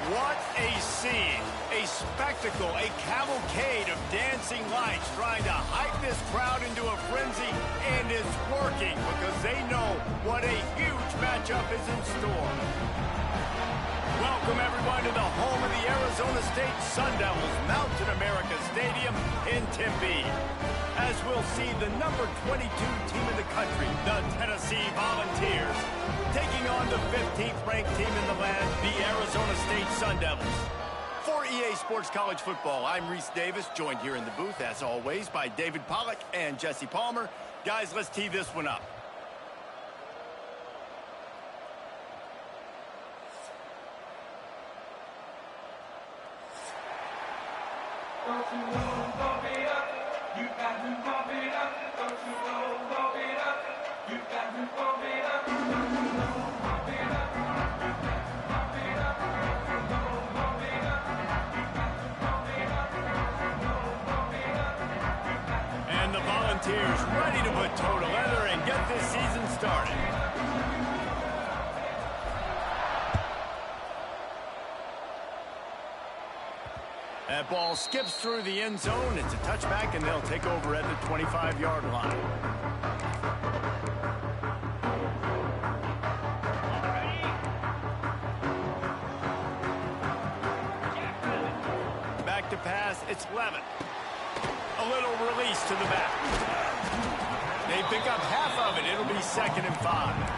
What a scene, a spectacle, a cavalcade of dancing lights trying to hype this crowd into a frenzy, and it's working because they know what a huge matchup is in store. Welcome everyone to the home of the Arizona State Sun Devils, Mountain America Stadium in Tempe. As we'll see the number 22 team in the country, the Tennessee Volunteers, taking on the 15th ranked team in the land, the Arizona State Sun Devils. For EA Sports College Football, I'm Reese Davis, joined here in the booth, as always, by David Pollack and Jesse Palmer. Guys, let's tee this one up. Don't you know, pump it up. You got to pump it up. Don't you know, pump it up. You got to pump it up. Don't you know, pump it up. You got to pump it up. Don't you know, pump it up. You got to pump it up. Don't you know, pump it up. You got to. And the Volunteers ready to put toe to leather and get this season started. That ball skips through the end zone. It's a touchback, and they'll take over at the 25-yard line. Back to pass. It's Levin. A little release to the back. They pick up half of it. It'll be 2nd and 5.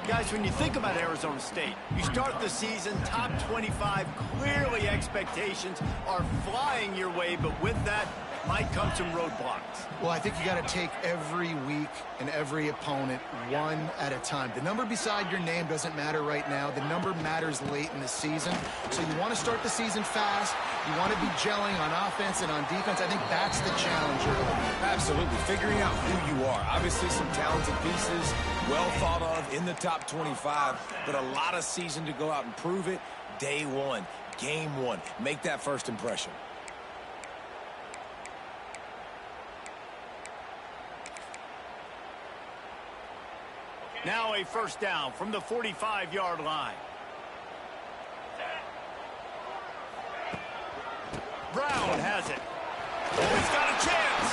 Guys, when you think about Arizona State, you start the season top 25. Clearly, expectations are flying your way, but with that might come some roadblocks. Well, I think you got to take every week and every opponent one at a time. The number beside your name doesn't matter right now. The number matters late in the season. So you want to start the season fast. You want to be gelling on offense and on defense. I think that's the challenge early. Absolutely. Figuring out who you are. Obviously, some talented pieces, well thought of in the top 25, but a lot of season to go out and prove it. Day one, game one. Make that first impression. Now a first down from the 45-yard line. Brown has it. He's got a chance.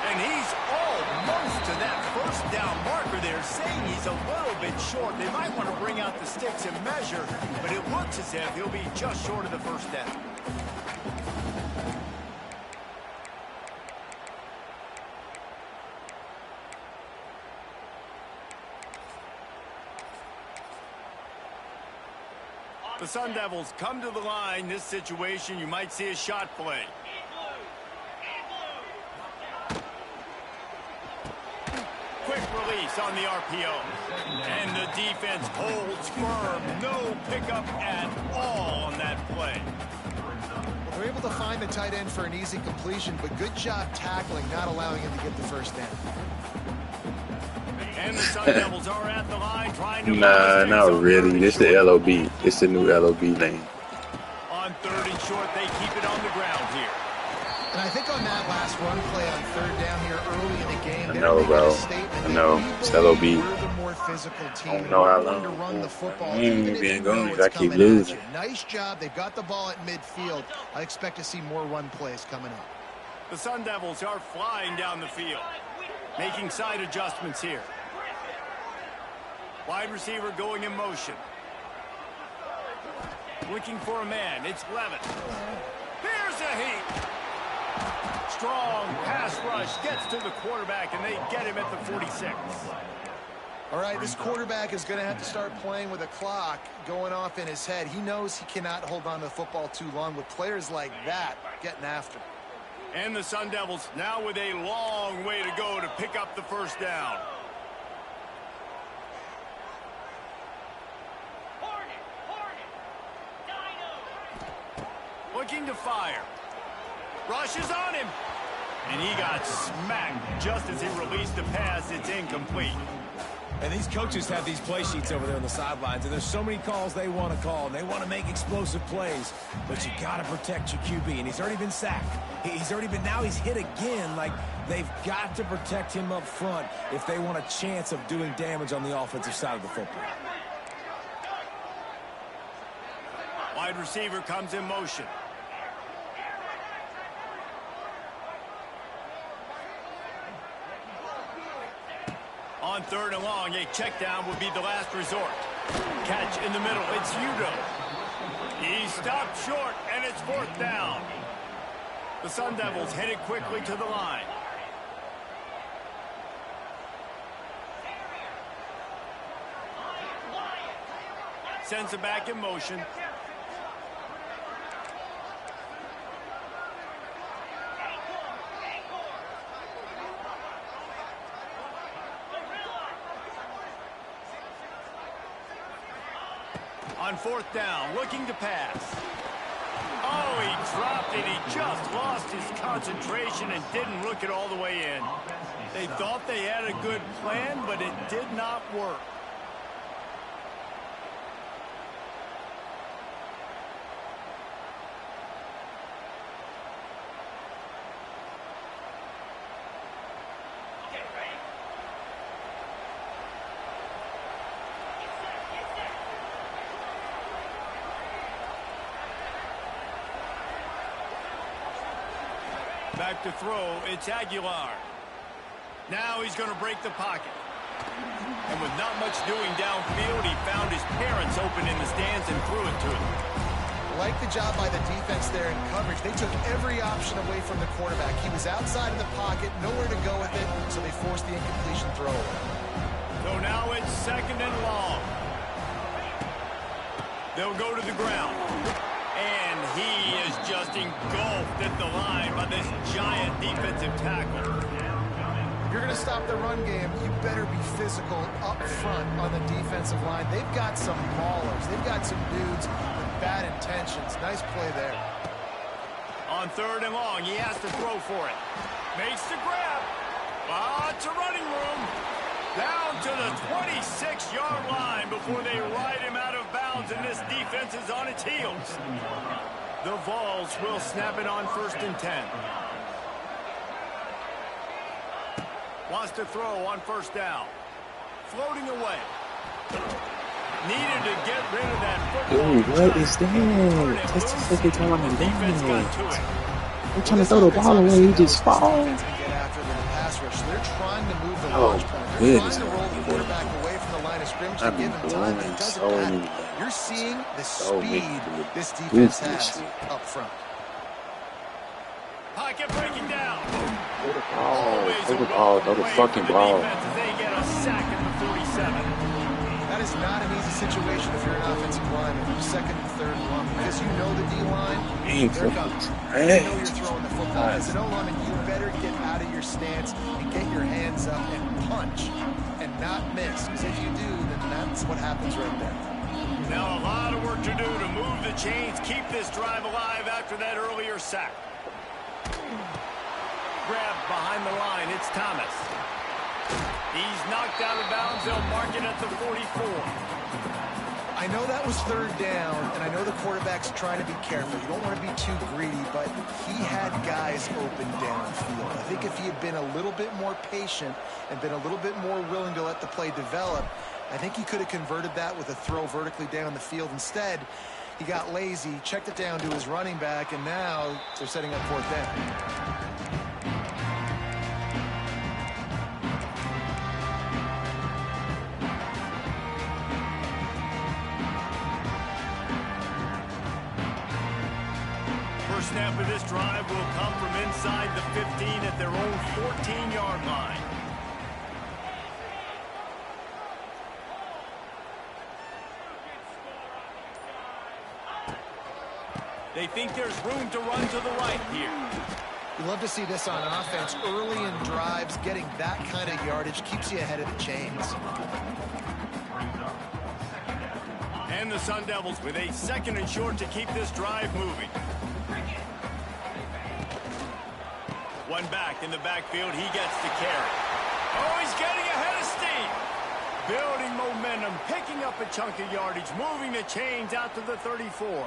And he's almost to that first down marker there, saying he's a little bit short. They might want to bring out the sticks and measure, but it looks as if he'll be just short of the first down. The Sun Devils come to the line. This situation, you might see a shot play. Quick release on the RPO. And the defense holds firm. No pickup at all on that play. Well, they're able to find the tight end for an easy completion, but good job tackling, not allowing him to get the first down. And the Sun Devils are at the line trying to... Nah, not really. This the LOB. It's the new LOB lane. On 3rd and short, they keep it on the ground here. And I think on that last run play on 3rd down here early in the game, I know, bro. I know. It's LOB. We're the more physical team. I don't know how long. To long. run the football, even if being you know gone, it's I keep coming at losing. you. Nice job. They've got the ball at midfield. I expect to see more run plays coming up. The Sun Devils are flying down the field, making side adjustments here. Wide receiver going in motion. Looking for a man. It's Levitt. Here's a heat. Strong pass rush gets to the quarterback, and they get him at the 46. All right, this quarterback is going to have to start playing with a clock going off in his head. He knows he cannot hold on to the football too long with players like that getting after him. And the Sun Devils now with a long way to go to pick up the first down. Looking to fire. Rushes on him. And he got smacked just as he released the pass. It's incomplete. And these coaches have these play sheets over there on the sidelines, and there's so many calls they want to call, and they want to make explosive plays, but you got to protect your QB, and he's already been sacked. Now he's hit again. Like, they've got to protect him up front if they want a chance of doing damage on the offensive side of the football. Wide receiver comes in motion. On 3rd and long, a check down would be the last resort. Catch in the middle, it's YnOg. He stopped short, and it's 4th down. The Sun Devils headed quickly to the line. Sends it back in motion. On 4th down, looking to pass. Oh, he dropped it. He just lost his concentration and didn't look it all the way in. They thought they had a good plan, but it did not work. Back to throw, it's Aguilar. Now he's going to break the pocket. And with not much doing downfield, he found his parents open in the stands and threw it to him. Like the job by the defense there in coverage. They took every option away from the quarterback. He was outside of the pocket, nowhere to go with it, so they forced the incompletion throw away. So now it's 2nd and long. They'll go to the ground. And he is just engulfed at the line by this giant defensive tackle. If you're going to stop the run game, you better be physical up front on the defensive line. They've got some maulers. They've got some dudes with bad intentions. Nice play there. On 3rd and long, he has to throw for it. Makes the grab. Lots of running room. Down to the 26-yard line before they ride him out of bounds, and this defense is on its heels. The Vols will snap it on 1st and 10. Wants to throw on 1st down. Floating away. Needed to get rid of that football. Dude, what is that? That's the second time I'm doing it. I'm trying to throw the ball away, he just falls. They're trying to move the Oh, goodness. Trying to roll the quarterback away from the line of scrimmage and give him time. It doesn't matter. You're seeing the speed this defense has up front. Pocket breaking down. Throw the ball, throw the fucking ball. They get a sack at the 47. That is not an easy situation if you're an offensive lineman, second and third and long, because you know the D-line, they're coming. You know you're throwing the football. As an O-lineman, you better get out of your stance and get your hands up and punch and not miss, because if you do, then that's what happens right there. Now a lot of work to do to move the chains, keep this drive alive after that earlier sack. Grab behind the line, it's Thomas. He's knocked out of bounds. They'll mark it at the 44. I know that was third down, and I know the quarterback's trying to be careful. You don't want to be too greedy, but he had guys open downfield. I think if he had been a little bit more patient and been a little bit more willing to let the play develop, I think he could have converted that with a throw vertically down the field. Instead, he got lazy, checked it down to his running back, and now they're setting up fourth down. First snap of this drive will come from inside the 15 at their own 14-yard line. They think there's room to run to the right here. You love to see this on offense. Early in drives, getting that kind of yardage keeps you ahead of the chains. And the Sun Devils with a second and short to keep this drive moving. One back in the backfield, he gets to carry. Oh, he's getting ahead of steam. Building momentum, picking up a chunk of yardage, moving the chains out to the 34.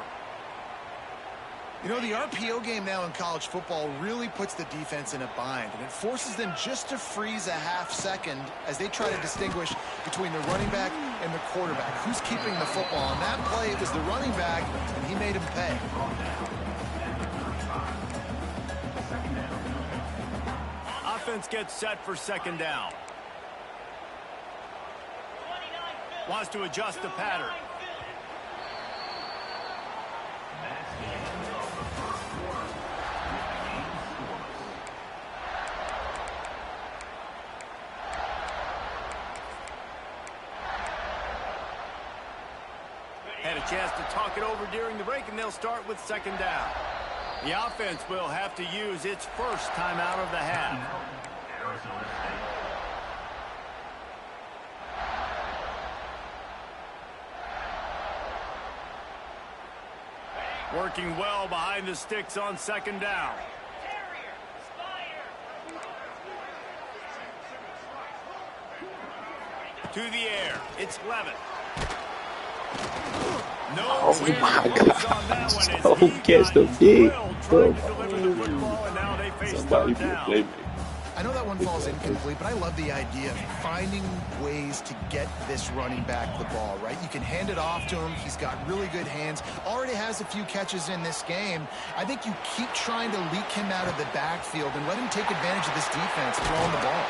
You know, the RPO game now in college football really puts the defense in a bind, and it forces them just to freeze a half second as they try to distinguish between the running back and the quarterback. Who's keeping the football? On that play, it was the running back, and he made him pay. Offense gets set for second down. Wants to adjust the pattern. Had a chance to talk it over during the break, and they'll start with second down. The offense will have to use its first timeout of the half. Working well behind the sticks on second down. To the air, it's Levitt. No, oh my God! So catch the big. Somebody be a playmaker. I know that one falls incomplete, but I love the idea of finding ways to get this running back the ball, right? You can hand it off to him. He's got really good hands. Already has a few catches in this game. I think you keep trying to leak him out of the backfield and let him take advantage of this defense throwing the ball.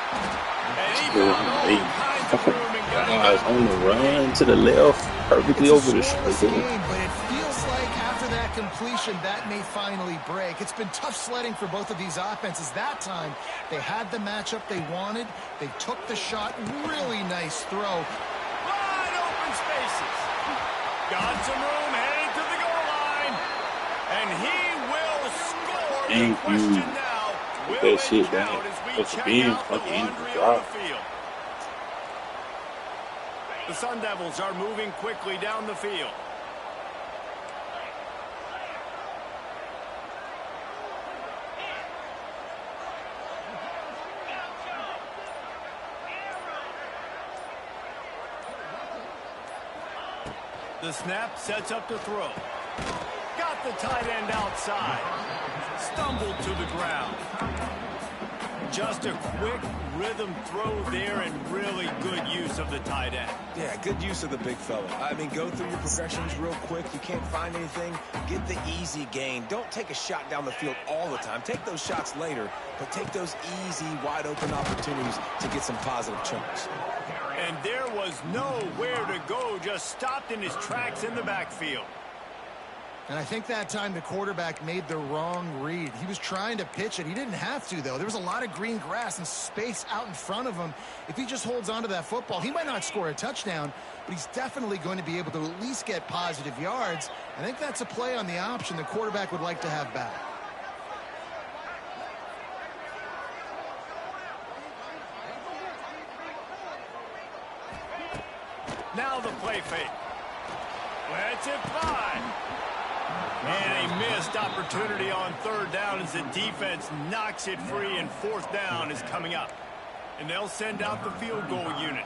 Guys on the run to the left, perfectly over the shoulder. But it feels like after that completion, that may finally break. It's been tough sledding for both of these offenses. That time, they had the matchup they wanted. They took the shot. Really nice throw. Wide open spaces. Got some room, headed to the goal line. And he will score. Thank you. Put that shit down. What's being fucking drop. The Sun Devils are moving quickly down the field. The snap sets up the throw. Got the tight end outside. Stumbled to the ground. Just a quick rhythm throw there and really good use of the tight end. Yeah, good use of the big fella. I mean, go through your progressions real quick. You can't find anything. Get the easy gain. Don't take a shot down the field all the time. Take those shots later, but take those easy, wide open opportunities to get some positive chunks. And there was nowhere to go. Just stopped in his tracks in the backfield. And I think that time the quarterback made the wrong read. He was trying to pitch it. He didn't have to, though. There was a lot of green grass and space out in front of him. If he just holds on to that football, he might not score a touchdown, but he's definitely going to be able to at least get positive yards. I think that's a play on the option the quarterback would like to have back. Now the play fake. Let's it fly. And a missed opportunity on third down as the defense knocks it free, and fourth down is coming up. And they'll send out the field goal unit.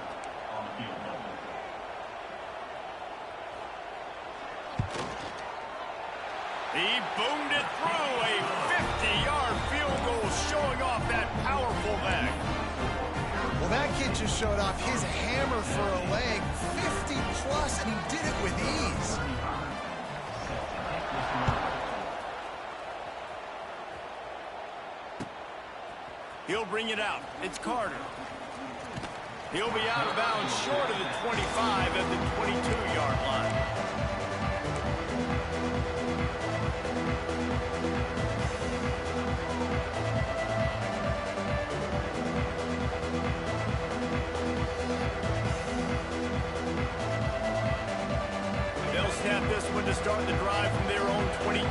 He boomed it through. A 50-yard field goal showing off that powerful leg. Well, that kid just showed off his hammer for a leg, 50-plus, and he did it with ease. He'll bring it out. It's Carter. He'll be out of bounds short of the 25 at the 22-yard line. They'll snap this one to start the drive from their own 22.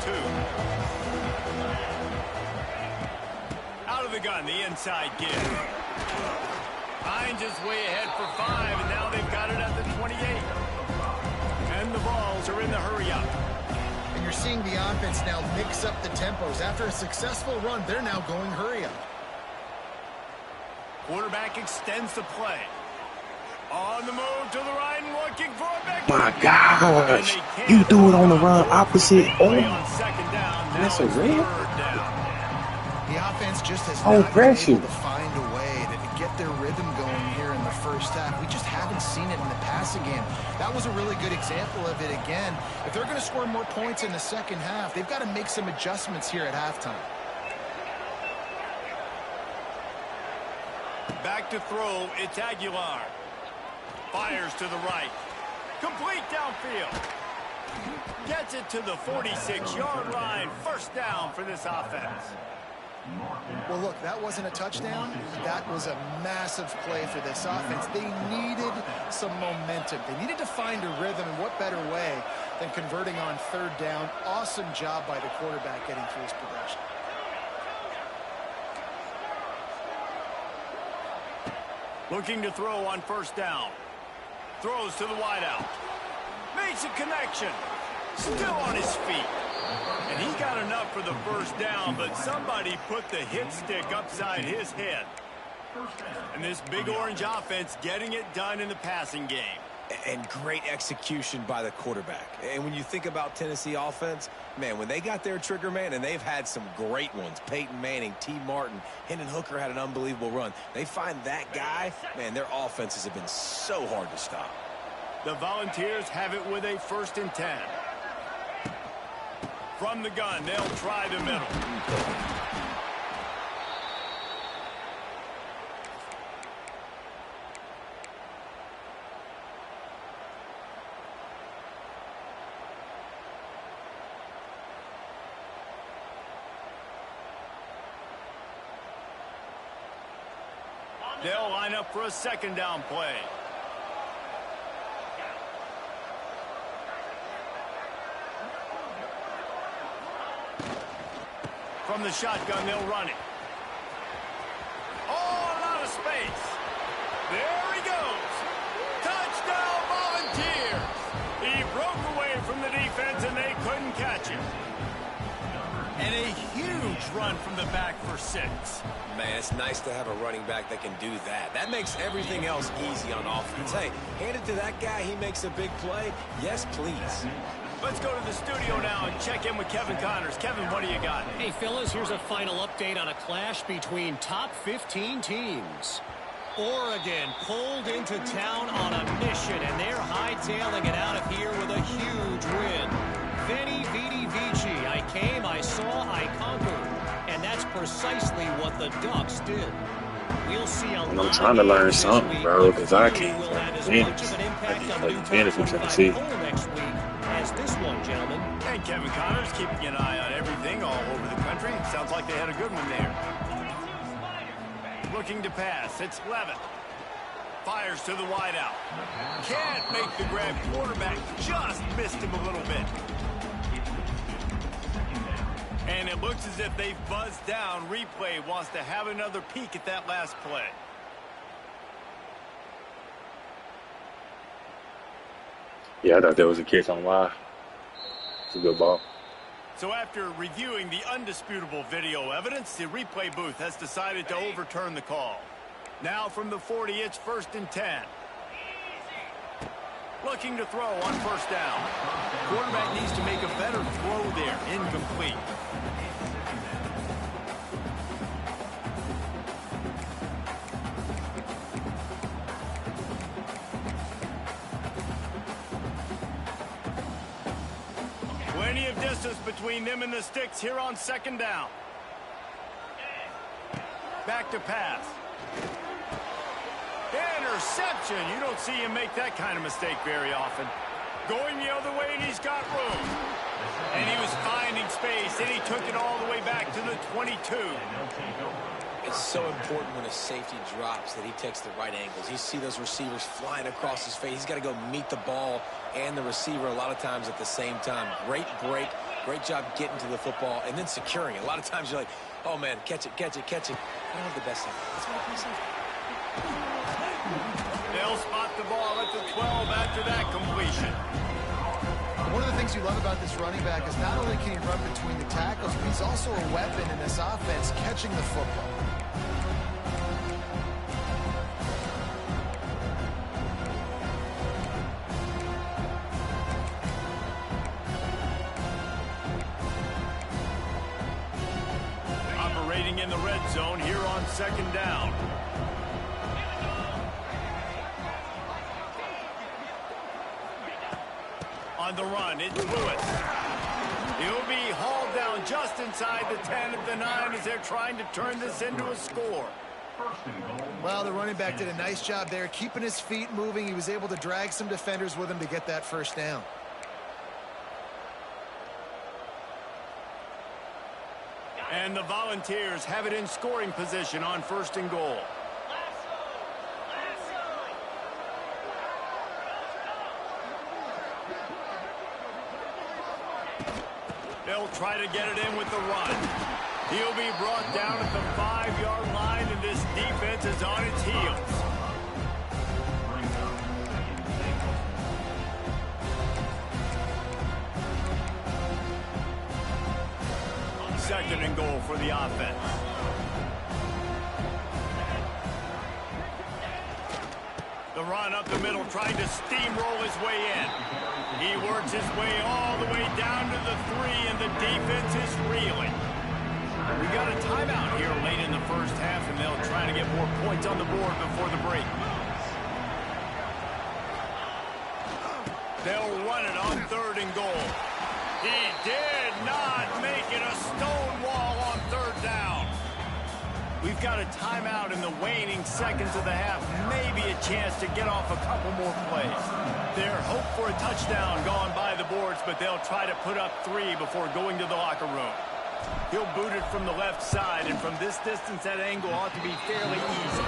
Out of the gun, the inside give. Hines is way ahead for 5, and now they've got it at the 28. And the Vols are in the hurry-up. And you're seeing the offense now mix up the tempos. After a successful run, they're now going hurry-up. Quarterback extends the play. On the move to the right and looking for a big... My gosh. You do it on the run opposite. Oh, on second down. that's Now a it's red? third down. The offense just has Oh, not been bless you. able to find a way to get their rhythm going here in the first half. We just haven't seen it in the passing game. That was a really good example of it again. If they're going to score more points in the second half, they've got to make some adjustments here at halftime. Back to throw, it's Aguilar. Fires to the right. Complete downfield. Gets it to the 46-yard line. First down for this offense. Well, look, that wasn't a touchdown. That was a massive play for this offense. They needed some momentum. They needed to find a rhythm, and what better way than converting on third down. Awesome job by the quarterback getting through his progression. Looking to throw on first down. Throws to the wideout. Makes a connection. Still on his feet. And he got enough for the first down, but somebody put the hit stick upside his head. And this big orange offense getting it done in the passing game. And great execution by the quarterback. And when you think about Tennessee offense, man, when they got their trigger man, and they've had some great ones, Peyton Manning, T. Martin, Hendon Hooker had an unbelievable run. They find that guy, man, their offenses have been so hard to stop. The Volunteers have it with a 1st and 10. From the gun, they'll try the middle. They'll line up for a second down play. From the shotgun, they'll run it. Oh, a lot of space. There he goes. Touchdown, Volunteers. He broke away from the defense, and they couldn't catch him. And a huge run from the back for 6. Man, it's nice to have a running back that can do that. That makes everything else easy on offense. Hey, hand it to that guy. He makes a big play. Yes, please. Let's go to the studio now and check in with Kevin Connors. Kevin, what do you got? Hey, fellas, here's a final update on a clash between top 15 teams. Oregon pulled into town on a mission, and they're hightailing it out of here with a huge win. Veni, vidi, vici. I came, I saw, I conquered. And that's precisely what the Ducks did. We'll see a And I'm trying to learn something, bro, because I can't play Phoenix. I just play Phoenix in Tennessee. Next week as this one, gentlemen. And Kevin Connors keeping an eye on everything all over the country. Sounds like they had a good one there. Looking to pass. It's Levitt. Fires to the wideout. Can't make the grab. Quarterback just missed him a little bit. And it looks as if they've buzzed down. Replay wants to have another peek at that last play. Yeah, I thought that was a catch on live. It's a good ball. So after reviewing the undisputable video evidence, the replay booth has decided to overturn the call. Now from the 40, it's 1st and 10. Looking to throw on first down. Quarterback needs to make a better throw there. Incomplete. Plenty of distance between them and the sticks here on 2nd down. Back to pass. Interception. You don't see him make that kind of mistake very often. Going the other way, and he's got room. And he was finding space, and he took it all the way back to the 22. It's so important when a safety drops that he takes the right angles. You see those receivers flying across his face. He's got to go meet the ball and the receiver a lot of times at the same time. Great break. Great job getting to the football and then securing it. A lot of times you're like, oh, man, catch it, catch it, catch it. I don't have the best thing. That's what I can say. They'll spot the ball at the 12 after that completion. One of the things you love about this running back is not only can he run between the tackles, but he's also a weapon in this offense catching the football. Operating in the red zone here on 2nd down. On the run, it's Lewis. He'll be hauled down just inside the 10 at the 9 as they're trying to turn this into a score. Well, the running back did a nice job there, keeping his feet moving. He was able to drag some defenders with him to get that first down. And the Volunteers have it in scoring position on 1st and goal. They'll try to get it in with the run. He'll be brought down at the 5-yard line, and this defense is on its heels. Second and goal for the offense. The run up the middle, trying to steamroll his way in. He works his way all the way down to the 3, and the defense is reeling. We got a timeout here late in the first half, and they'll try to get more points on the board before the break. They'll run it on 3rd and goal. He did not make it a stone wall on 3rd down. We've got a timeout in the waning seconds of the half. Maybe a chance to get off a couple more plays. Their hope for a touchdown gone by the boards, but they'll try to put up 3 before going to the locker room. He'll boot it from the left side, and from this distance, that angle ought to be fairly easy.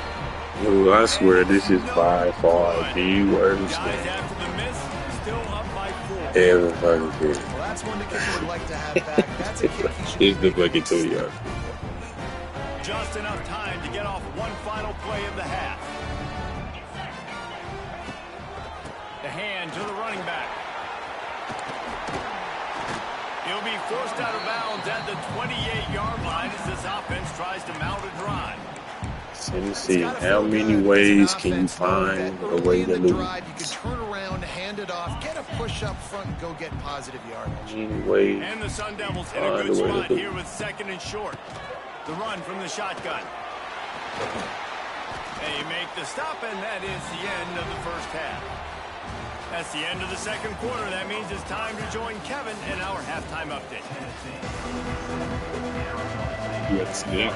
Ooh, I swear this is by far the worst Guys, game after the miss, still up by 4. ever fucking seen. Well, that's one the kicker would like to have back. That's a kick he should It's the fucking 2 yard. Just enough time to get off one final play of the half. The hand to the running back. He'll be forced out of bounds at the 28-yard line as this offense tries to mount a drive. Tennessee, how many ways can you find a way to lose? You can turn around, hand it off, get a push up front, and go get positive yardage. Many ways. And the Sun Devils in a good spot here with 2nd and short. The run from the shotgun. They make the stop, and that is the end of the first half. That's the end of the 2nd quarter. That means it's time to join Kevin in our halftime update. Yes, yeah.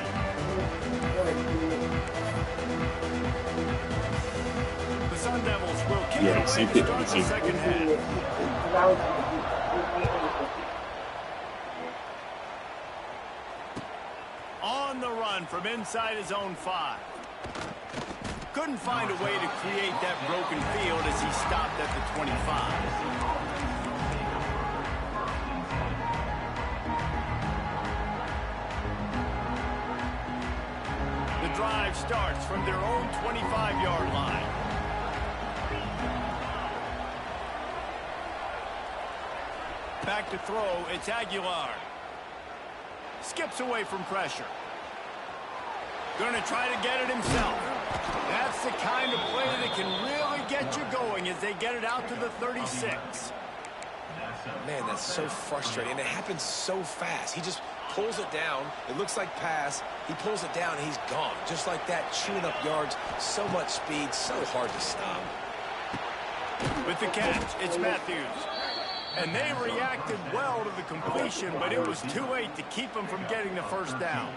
The Sun Devils will kick it away to start the 2nd half. run from inside his own 5. Couldn't find a way to create that broken field as he stopped at the 25. The drive starts from their own 25-yard line. Back to throw, it's Aguilar. Skips away from pressure. Going to try to get it himself. That's the kind of play that can really get you going as they get it out to the 36. Man, that's so frustrating. And it happens so fast. He just pulls it down. It looks like pass. He pulls it down, and he's gone. Just like that, chewing up yards. So much speed, so hard to stop. With the catch, it's Matthews. And they reacted well to the completion, but it was too late to keep them from getting the first down.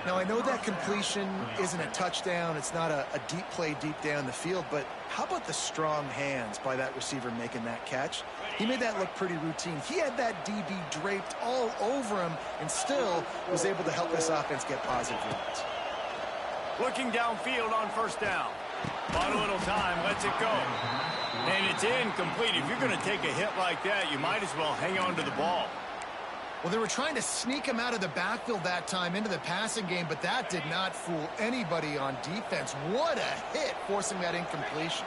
Now, I know that completion isn't a touchdown. It's not a deep play deep down the field, but how about the strong hands by that receiver making that catch? He made that look pretty routine. He had that DB draped all over him and still was able to help this offense get positive yards. Looking downfield on first down. Bought a little time, lets it go. And it's incomplete. If you're going to take a hit like that, you might as well hang on to the ball. Well, they were trying to sneak him out of the backfield that time into the passing game, but that did not fool anybody on defense. What a hit, forcing that incompletion.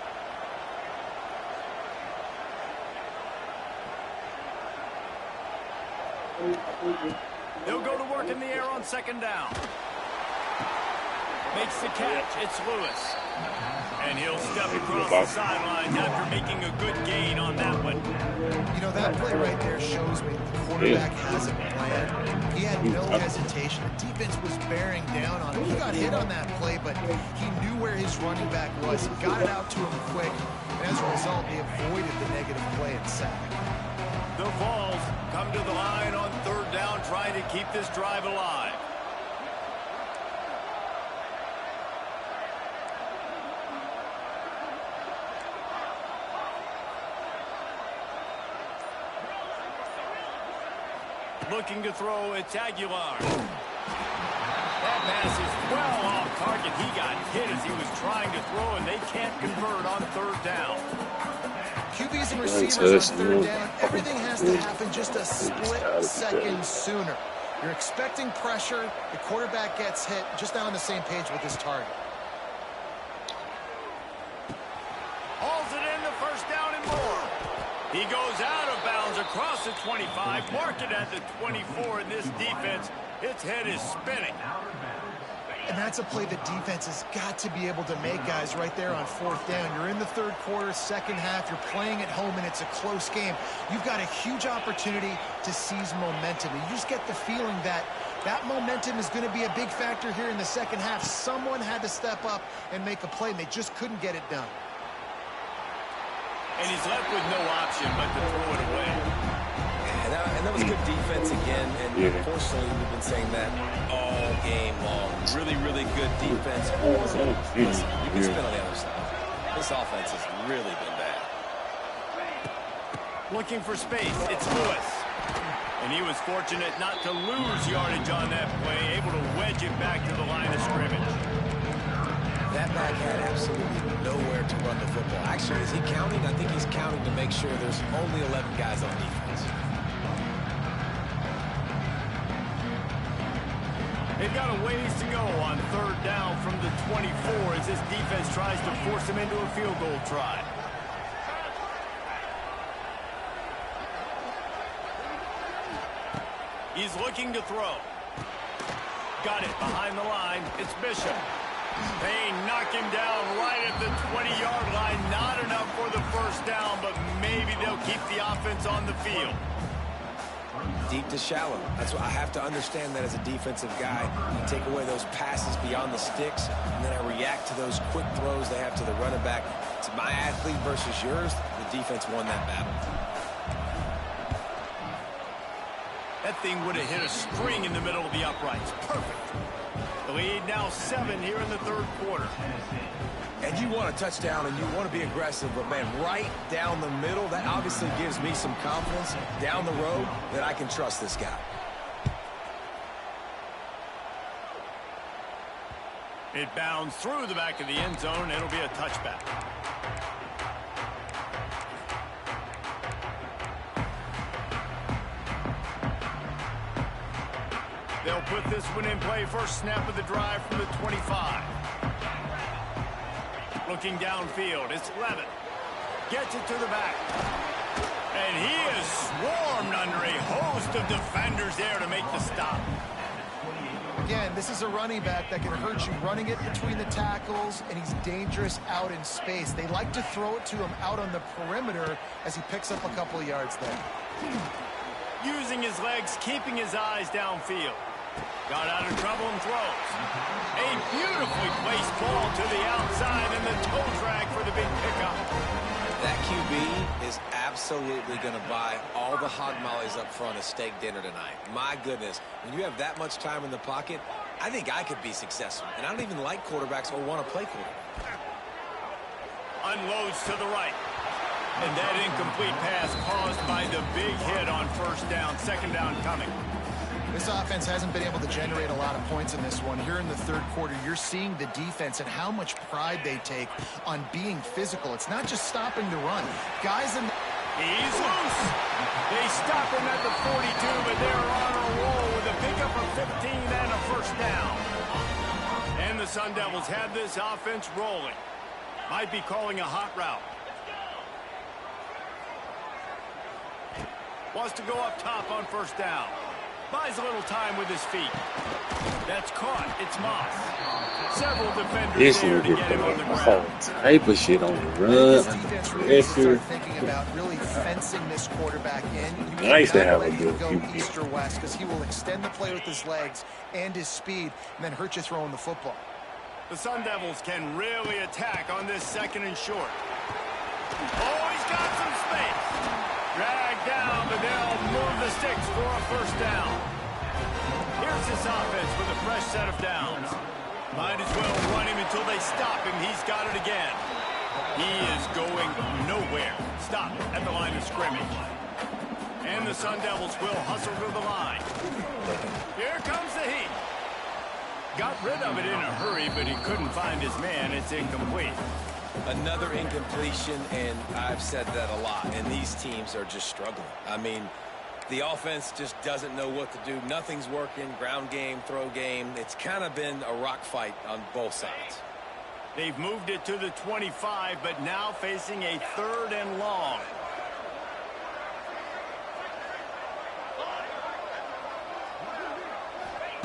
They'll go to work in the air on second down. Makes the catch. It's Lewis. And he'll step across the sidelines after making a good gain on that one. You know, that play right there shows me the quarterback has a plan. He had no hesitation. The defense was bearing down on him. He got hit on that play, but he knew where his running back was. He got it out to him quick. And as a result, he avoided the negative play and sack. The Vols come to the line on third down, trying to keep this drive alive. Looking to throw, it's Aguilar. That pass is well off target. He got hit as he was trying to throw, and they can't convert on third down. QBs and receivers on third down, everything has to happen just a split second sooner. You're expecting pressure. The quarterback gets hit, just not on the same page with his target. Hauls it in, the first down and more. He goes out of bounds across the 25, mark it at the 24, and this defense, its head is spinning. And that's a play the defense has got to be able to make, guys, right there on fourth down. You're in the third quarter, second half. You're playing at home, and it's a close game. You've got a huge opportunity to seize momentum. And you just get the feeling that that momentum is going to be a big factor here in the second half. Someone had to step up and make a play, and they just couldn't get it done. And he's left with no option but to throw it away. And that was good defense again. And unfortunately, we've been saying that all game long. Really, really good defense. Listen, you can spin on the other side. This offense has really been bad. Looking for space, it's Lewis. And he was fortunate not to lose yardage on that play, able to wedge it back to the line of scrimmage. That back had absolutely nowhere to run the football. Actually, is he counting? I think he's counting to make sure there's only 11 guys on defense. They've got a ways to go on third down from the 24 as this defense tries to force them into a field goal try. He's looking to throw. Got it behind the line. It's Bishop. Payne knocked him down right at the 20-yard line. Not enough for the first down, but maybe they'll keep the offense on the field. Deep to shallow. That's what I have to understand that as a defensive guy. You take away those passes beyond the sticks, and then I react to those quick throws they have to the running back. It's my athlete versus yours. The defense won that battle. That thing would have hit a string in the middle of the uprights. Perfect. The lead now 7 here in the third quarter. And you want a touchdown and you want to be aggressive, but man, right down the middle, that obviously gives me some confidence down the road that I can trust this guy. It bounds through the back of the end zone. It'll be a touchback. They'll put this one in play. First snap of the drive from the 25. Looking downfield. It's Levin. Gets it to the back. And he is swarmed under a host of defenders there to make the stop. Again, this is a running back that can hurt you running it between the tackles, and he's dangerous out in space. They like to throw it to him out on the perimeter as he picks up a couple of yards there. Using his legs, keeping his eyes downfield. Got out of trouble and throws. A beautifully placed ball to the outside and the toe drag for the big pickup. That QB is absolutely going to buy all the hog mollies up front of steak dinner tonight. My goodness, when you have that much time in the pocket, I think I could be successful. And I don't even like quarterbacks or want to play quarterback. Unloads to the right. And that incomplete pass caused by the big hit on first down. Second down coming. This offense hasn't been able to generate a lot of points in this one. Here in the third quarter, you're seeing the defense and how much pride they take on being physical. It's not just stopping the run. Guys in the... He's loose. They stop him at the 42, but they're on a roll with a pickup of 15 and a first down. And the Sun Devils have this offense rolling. Might be calling a hot route. Wants to go up top on first down. Buys a little time with his feet. That's caught. It's Moss. Several defenders This there will to get get him on the all ground. type of shit on the This run, defense under really needs to pressure. start thinking about really fencing this quarterback in. You Nice to cannot have let a him good go QB. east or west because he will extend the play with his legs and his speed and then hurt you throwing the football. The Sun Devils can really attack on this second and short. Oh, he's got some space. Dragged down, but they'll move the sticks for a first down. Here's this offense with a fresh set of downs. Might as well run him until they stop him. He's got it again. He is going nowhere. Stop at the line of scrimmage. And the Sun Devils will hustle to the line. Here comes the heat. Got rid of it in a hurry, but he couldn't find his man. It's incomplete. Another incompletion, and I've said that a lot, and these teams are just struggling. I mean, the offense just doesn't know what to do. Nothing's working. Ground game, throw game. It's kind of been a rock fight on both sides. They've moved it to the 25, but now facing a third and long.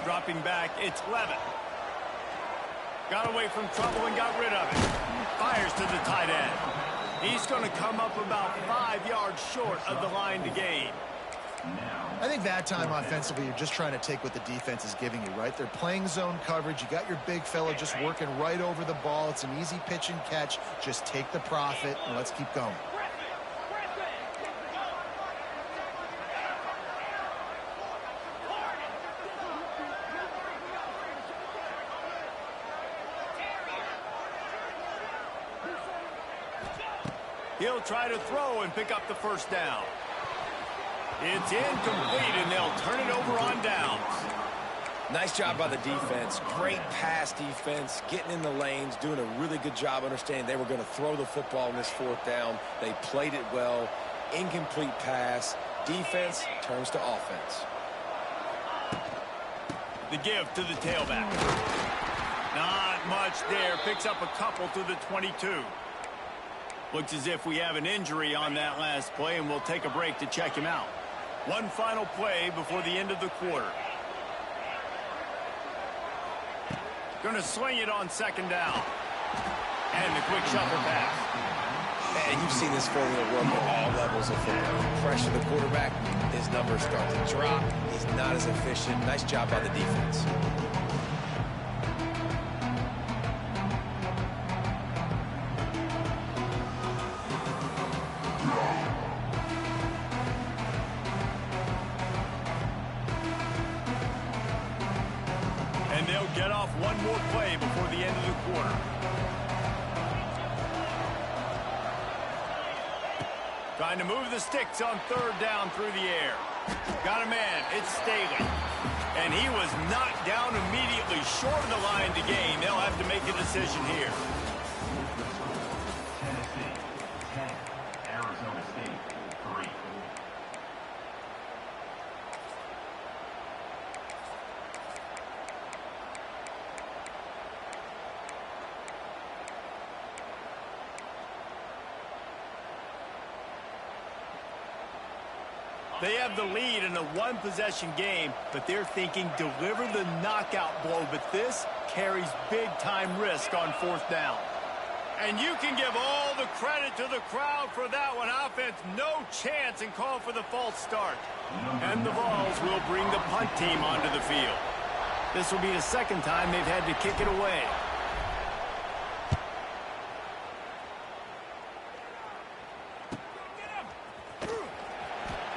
Dropping back, it's Levin. Got away from trouble and got rid of it. Fires to the tight end. He's going to come up about 5 yards short of the line to gain. I think that time offensively, you're just trying to take what the defense is giving you, right? They're playing zone coverage. You got your big fella just working right over the ball. It's an easy pitch and catch. Just take the profit and let's keep going. He'll try to throw and pick up the first down. It's incomplete, and they'll turn it over on downs. Nice job by the defense. Great pass defense, getting in the lanes, doing a really good job understanding they were going to throw the football in this fourth down. They played it well. Incomplete pass. Defense turns to offense. The give to the tailback. Not much there. Picks up a couple to the 22. Looks as if we have an injury on that last play, and we'll take a break to check him out. One final play before the end of the quarter. Going to swing it on second down. And the quick shuffle pass. Man, you've seen this formula work at all levels of football. Pressure the quarterback, his numbers start to drop. He's not as efficient. Nice job by the defense. And they'll get off one more play before the end of the quarter. Trying to move the sticks on third down through the air. Got a man. It's Staley. And he was knocked down immediately short of the line to gain. They'll have to make a decision here. Tennessee 10, Arizona State 3. They have the lead in a one-possession game, but they're thinking deliver the knockout blow. But this carries big-time risk on 4th down. And you can give all the credit to the crowd for that one. Offense, no chance, and call for the false start. And the Vols will bring the punt team onto the field. This will be the second time they've had to kick it away.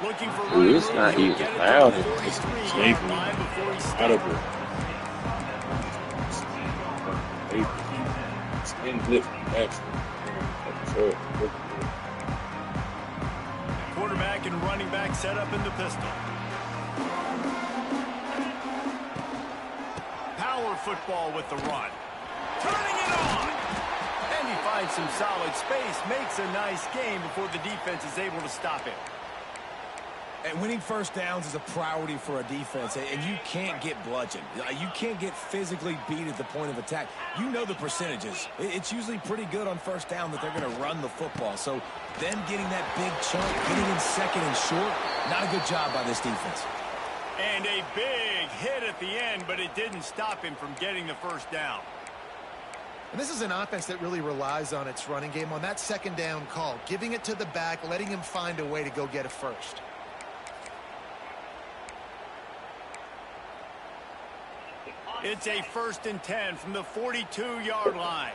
Looking for Dude, it's not even loud. It's shaking out of it. It's in lifting, actually. Quarterback and running back set up in the pistol. Power football with the run. Turning it on! And he finds some solid space, makes a nice gain before the defense is able to stop him. And winning first downs is a priority for a defense, and you can't get bludgeoned. You can't get physically beat at the point of attack. You know the percentages. It's usually pretty good on first down that they're going to run the football. So them getting that big chunk, getting in second and short, not a good job by this defense. And a big hit at the end, but it didn't stop him from getting the first down. And this is an offense that really relies on its running game on that second down call, giving it to the back, letting him find a way to go get a first. It's a 1st and 10 from the 42-yard line.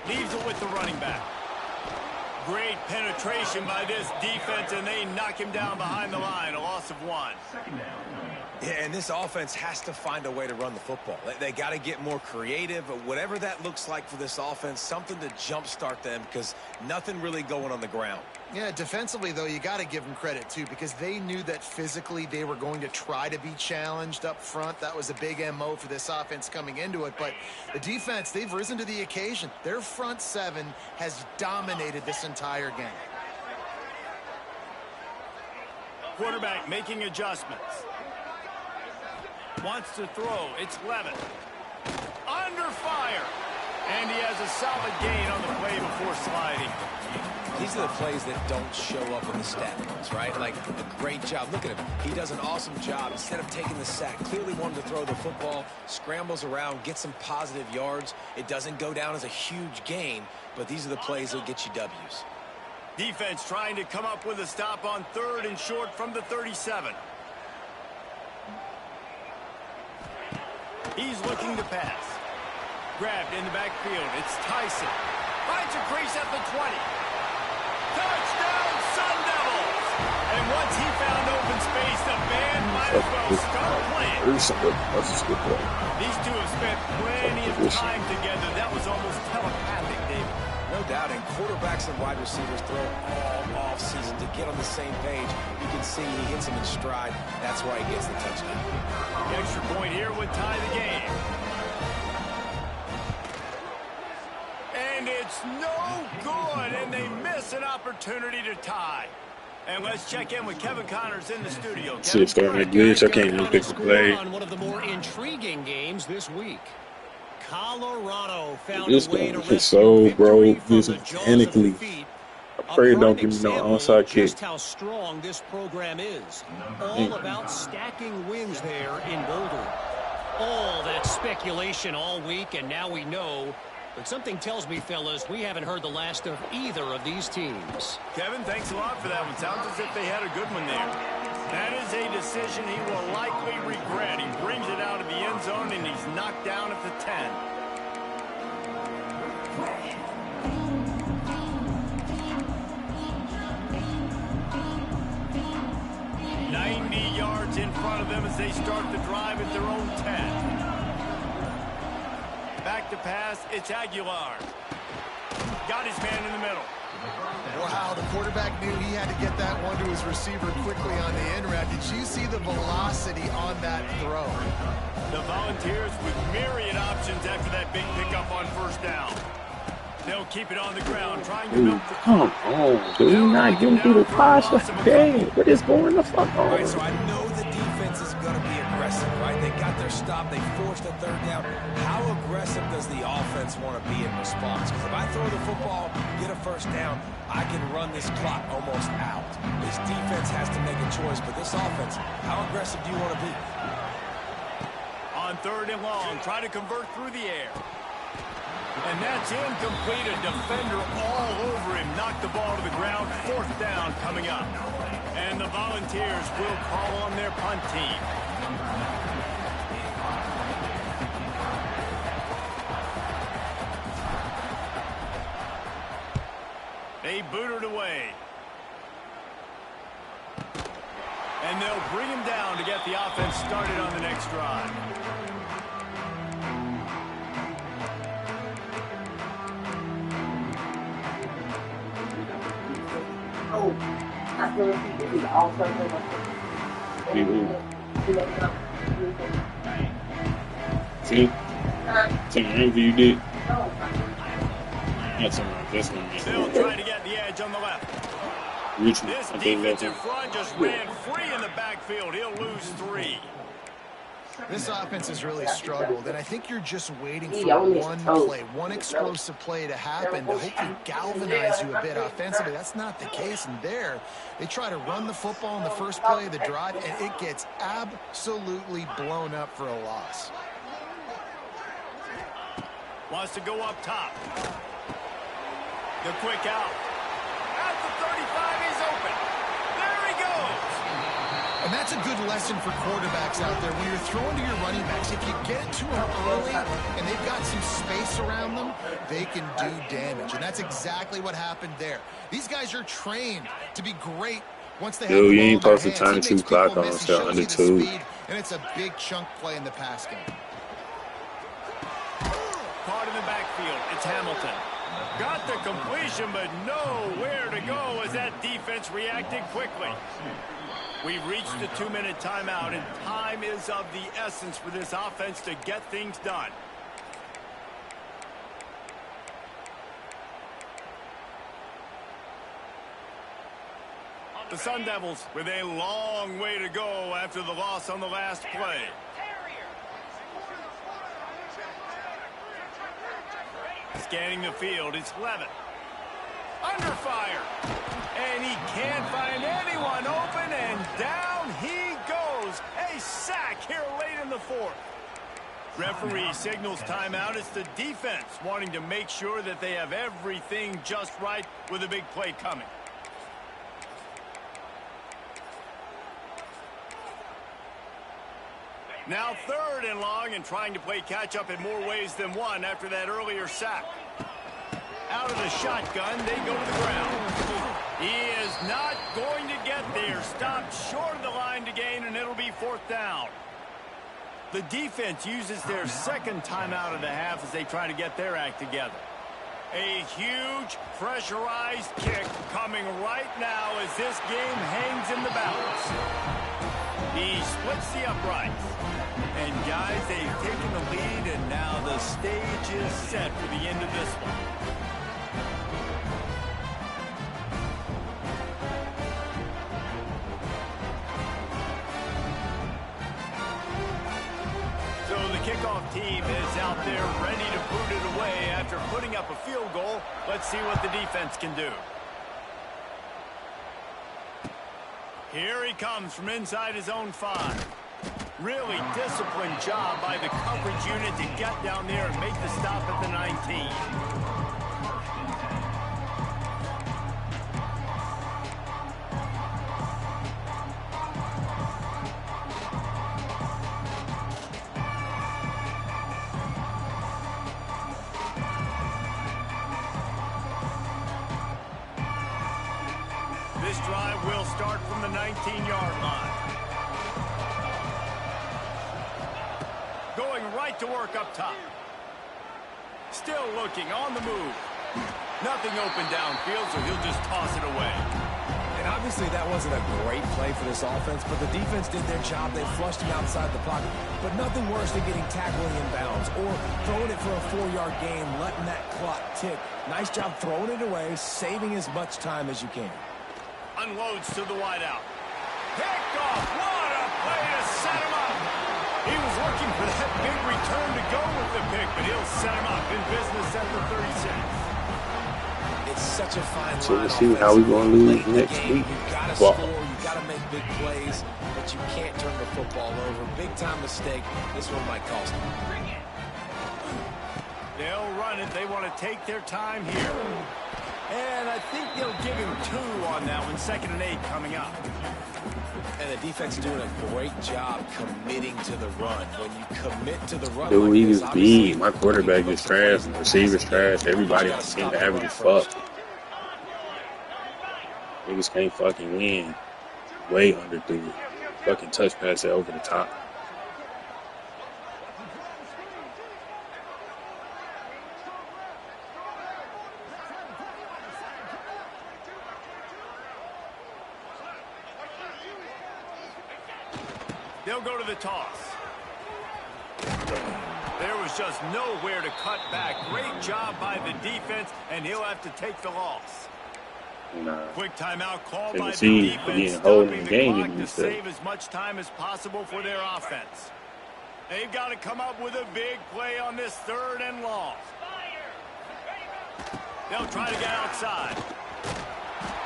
Leaves it with the running back. Great penetration by this defense, and they knock him down behind the line. A loss of 1. Yeah, and this offense has to find a way to run the football. They got to get more creative, whatever that looks like for this offense, something to jumpstart them because nothing really going on the ground. Yeah, defensively, though, you got to give them credit, too, because they knew that physically they were going to try to be challenged up front. That was a big MO for this offense coming into it. But the defense, they've risen to the occasion. Their front seven has dominated this entire game. Quarterback making adjustments. Wants to throw. It's Levin. Under fire. And he has a solid gain on the play before sliding. These are the plays that don't show up in the stat books, right? Like a great job. Look at him. He does an awesome job. Instead of taking the sack, clearly wanted to throw the football, scrambles around, gets some positive yards. It doesn't go down as a huge gain, but these are the plays that get you W's. Defense trying to come up with a stop on 3rd and short from the 37. He's looking to pass. Grabbed in the backfield. It's Tyson. Finds a crease at the 20. Touchdown, Sun Devils! And once he found open space, the band might as well start playing. That's a good play. These two have spent plenty of time together. That was almost telepathic, David. No doubt, and quarterbacks and wide receivers throw all off-season to get on the same page. You can see he hits them in stride. That's why he gets the touchdown. The extra point here would tie the game. And it's no good, and they miss an opportunity to tie. And let's check in with Kevin Connors in the studio. See, it's starting to glitch. I can't even pick the play. On one of the more intriguing games this week. Colorado found This a way guy to is rescue so, bro. victory from This the is jaws of technically. defeat. I pray A it don't prime give me no example onside of kick. just how strong this program is. All about stacking wins there in Boulder. All that speculation all week, and now we know. But something tells me, fellas, we haven't heard the last of either of these teams. Kevin, thanks a lot for that one. Sounds as if they had a good one there. That is a decision he will likely regret. He brings it out of the end zone, and he's knocked down at the 10. Yards in front of them as they start the drive at their own 10. Back to pass, it's Aguilar. got his man in the middle. Wow, the quarterback knew he had to get that one to his receiver quickly on the in route. Did you see the velocity on that throw? The Volunteers with myriad options after that big pickup on first down. They'll keep it on the ground, trying to milk the Come on, dude. Not getting through the posture. Dang, what is going the fuck on? All right, so I know the defense is going to be aggressive, right? They got their stop. They forced a third down. How aggressive does the offense want to be in response? Because if I throw the football, get a first down, I can run this clock almost out. This defense has to make a choice, but this offense, how aggressive do you want to be? On third and long, try to convert through the air. And that's incomplete. A defender all over him. Knocked the ball to the ground. Fourth down coming up. And the Volunteers will call on their punt team. They boot it away. And they'll bring him down to get the offense started on the next drive. Oh, I feel like he is also See? Whatever you did. That's alright. That's gonna be. They'll try to get the edge on the left. Richmond. This defensive front just ran free in the backfield. He'll lose 3. This offense has really struggled, and I think you're just waiting for one play, one explosive play to happen to hopefully galvanize you a bit offensively. That's not the case, and there, they try to run the football in the first play of the drive, and it gets absolutely blown up for a loss. Wants to go up top. The quick out. At the 35, he's open. There he goes. And that's a good lesson for quarterbacks out there. When you're throwing to your running backs, if you get it to them early and they've got some space around them, they can do damage. And that's exactly what happened there. These guys are trained to be great once they have the ball You ain't in their supposed to hands. turn He 2 makes clock people on miss. He until shows under you the 2. speed, and it's a big chunk play in the pass game. Caught in the backfield. It's Hamilton. Got the completion, but nowhere to go as that defense reacted quickly. We've reached the 2-minute timeout, and time is of the essence for this offense to get things done. The Sun Devils with a long way to go after the loss on the last play. Scanning the field, it's Levitt. Under fire. And he can't find anyone open, and down he goes. A sack here late in the fourth. Referee signals timeout. It's the defense wanting to make sure that they have everything just right with a big play coming. Now third and long, and trying to play catch-up in more ways than one after that earlier sack. Out of the shotgun, they go to the ground. He is not going to get there. Stopped short of the line to gain, and it'll be fourth down. The defense uses their second timeout of the half as they try to get their act together. A huge pressurized kick coming right now as this game hangs in the balance. He splits the uprights. And guys, they've taken the lead, and now the stage is set for the end of this one. So the kickoff team is out there ready to boot it away after putting up a field goal. Let's see what the defense can do. Here he comes from inside his own 5. Really disciplined job by the coverage unit to get down there and make the stop at the 19. This drive will start from the 19-yard line. Going right to work up top. Still looking on the move. Nothing open downfield, so he'll just toss it away. And obviously that wasn't a great play for this offense, but the defense did their job. They flushed him outside the pocket. But nothing worse than getting tackled in bounds or throwing it for a 4-yard gain, letting that clock tick. Nice job throwing it away, saving as much time as you can. Unloads to the wideout. Picked off. What a play to set him up. He was looking for that big return to go with the pick, but he'll set him up in business at the 36. It's such a fine So line. let's see how we gonna lose next week. You gotta Wow. score, you gotta make big plays, but you can't turn the football over. Big time mistake. This one might cost them. They'll run it. They want to take their time here. And I think they'll give him 2 on that one. 2nd and 8 coming up. And the defense is doing a great job committing to the run. When you commit to the run, Dude, like he this, is beat. My quarterback is trash. The receiver's trash. Everybody on the team average as fuck. Niggas can't fucking win. Way under 3. Fucking touch pass it over the top. They'll go to the toss. There was just nowhere to cut back. Great job by the defense, and he'll have to take the loss. Quick timeout call by the Tennessee defense, getting hold stopping in the the game clock to instead. save as much time as possible for their offense. They've got to come up with a big play on this 3rd and long. They'll try to get outside.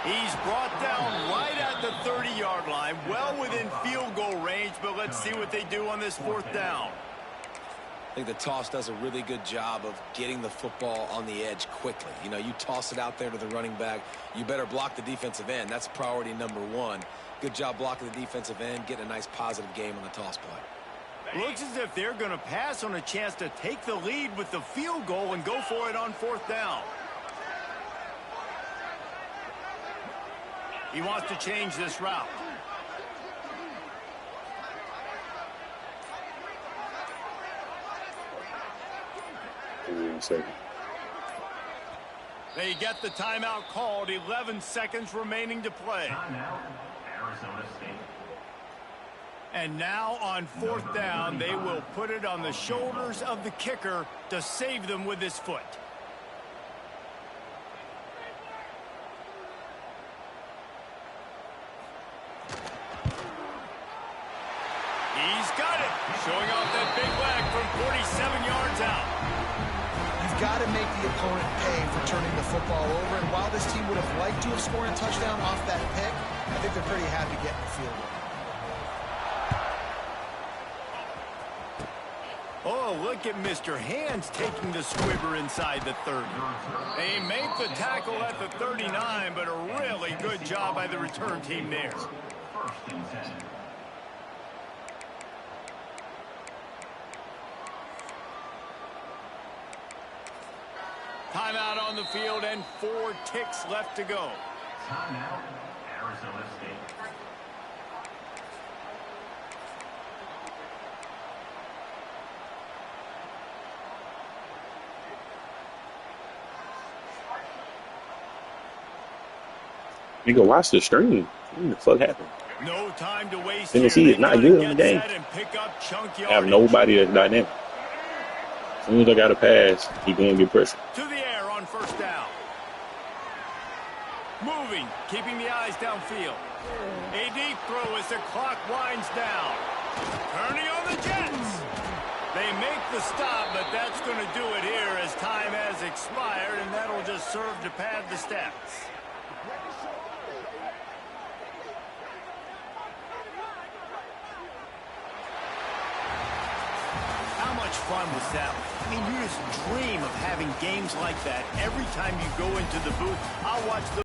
He's brought down right at the 30-yard line, well within field goal range, but let's see what they do on this 4th down. I think the toss does a really good job of getting the football on the edge quickly. You know, you toss it out there to the running back, you better block the defensive end. That's priority number 1. Good job blocking the defensive end, getting a nice positive game on the toss play. Looks as if they're going to pass on a chance to take the lead with the field goal and go for it on 4th down. He wants to change this route. Give me a second. They get the timeout called. 11 seconds remaining to play. Arizona State. And now on 4th down, they will put it on the shoulders of the kicker to save them with his foot. He's got it. Showing off that big leg from 47 yards out. You've got to make the opponent pay for turning the football over. And while this team would have liked to have scored a touchdown off that pick, I think they're pretty happy getting the field goal. Oh, look at Mr. Hands taking the squibber inside the 30. They make the tackle at the 39, but a really good job by the return team there. 1st and 10. Timeout on the field and 4 ticks left to go. Timeout, Arizona State. Nigga, watch the stream. What the fuck happened? No time to waste. Tennessee here. is not They've good gotta in the game. get set and pick up chunk I have yardage. nobody that's dynamic. As soon as I got a pass, he gonna get pressure. To the air on 1st down. Moving, keeping the eyes downfield. A deep throw as the clock winds down. Turning on the Jets. They make the stop, but that's going to do it here as time has expired, and that'll just serve to pad the stats. How much fun was that? I mean, you just dream of having games like that every time you go into the booth. I'll watch the